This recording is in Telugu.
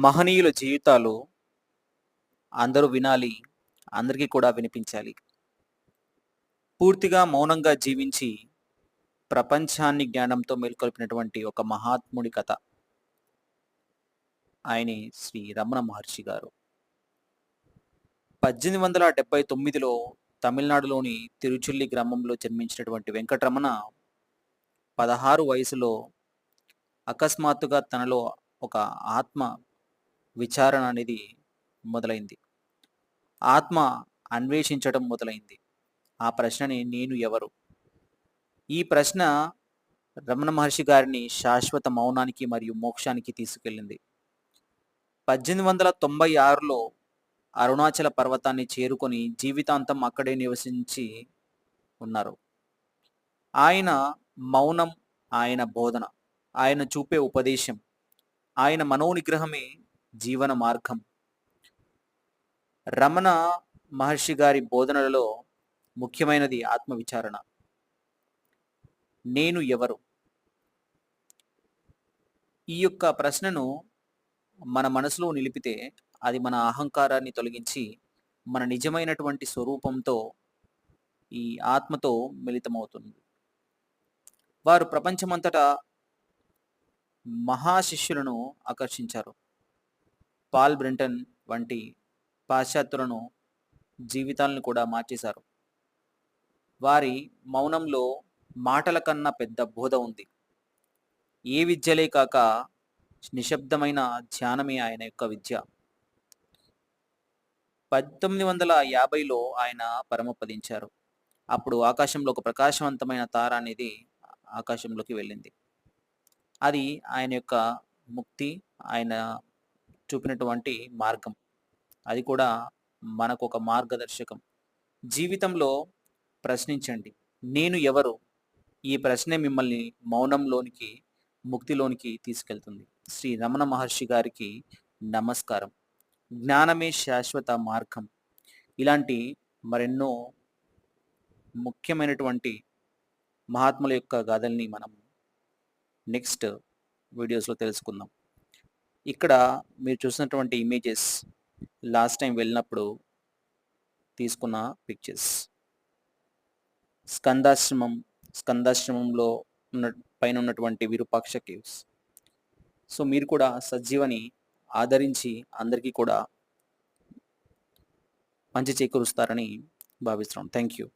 మహనీయుల జీవితాలు అందరూ వినాలి. అందరికీ కూడా వినిపించాలి. పూర్తిగా మౌనంగా జీవించి ప్రపంచాన్ని జ్ఞానంతో మేల్కొల్పినటువంటి ఒక మహాత్ముడి కథ. ఆయనే శ్రీ రమణ మహర్షి గారు. 1879లో తమిళనాడులోని తిరుచుల్లి గ్రామంలో జన్మించినటువంటి వెంకటరమణ 16 వయసులో అకస్మాత్తుగా తనలో ఒక ఆత్మ విచారణ అనేది మొదలైంది. ఆత్మ అన్వేషించడం మొదలైంది. ఆ ప్రశ్నని నేను ఎవరు? ఈ ప్రశ్న రమణ మహర్షి గారిని శాశ్వత మౌనానికి మరియు మోక్షానికి తీసుకెళ్ళింది. 1896లో అరుణాచల పర్వతాన్ని చేరుకొని జీవితాంతం అక్కడే నివసించి ఉన్నారు. ఆయన మౌనం, ఆయన బోధన, ఆయన చూపే ఉపదేశం, ఆయన మనోనిగ్రహమే జీవన మార్గం. రమణ మహర్షి గారి బోధనలలో ముఖ్యమైనది ఆత్మవిచారణ. నేను ఎవరు? ఈ యొక్క ప్రశ్నను మన మనసులో నిలిపితే అది మన అహంకారాన్ని తొలగించి మన నిజమైనటువంటి స్వరూపంతో, ఈ ఆత్మతో మిళితమవుతుంది. వారు ప్రపంచమంతటా మహాశిష్యులను ఆకర్షించారు. పాల్ బ్రింటన్ వంటి పాశ్చాత్యులను జీవితాలను కూడా మార్చేశారు. వారి మౌనంలో మాటల కన్నా పెద్ద బోధ ఉంది. ఏ విద్యలే కాక నిశ్శబ్దమైన ధ్యానమే ఆయన యొక్క విద్య. 1950లో ఆయన పరమపదించారు. అప్పుడు ఆకాశంలో ఒక ప్రకాశవంతమైన తార అనేది ఆకాశంలోకి వెళ్ళింది. అది ఆయన యొక్క ముక్తి, ఆయన చూపినటువంటి మార్గం. అది కూడా మనకు ఒక మార్గదర్శకం. జీవితంలో ప్రశ్నించండి, నేను ఎవరు? ఈ ప్రశ్నే మిమ్మల్ని మౌనంలోనికి, ముక్తిలోనికి తీసుకెళ్తుంది. శ్రీ రమణ మహర్షి గారికి నమస్కారం. జ్ఞానమే శాశ్వత మార్గం. ఇలాంటి మరెన్నో ముఖ్యమైనటువంటి మహాత్ముల యొక్క గాథల్ని మనం నెక్స్ట్ వీడియోస్లో తెలుసుకుందాం. ఇక్కడ మీరు చూసినటువంటి ఇమేజెస్ లాస్ట్ టైం వెళ్ళినప్పుడు తీసుకున్న పిక్చర్స్. స్కందాశ్రమంలో పైన ఉన్నటువంటి విరూపాక్ష కేవ్స్. సో మీరు కూడా సజ్జీవని ఆదరించి అందరికీ కూడా మంచి చేకూరుస్తారని భావిస్తున్నాం. Thank you.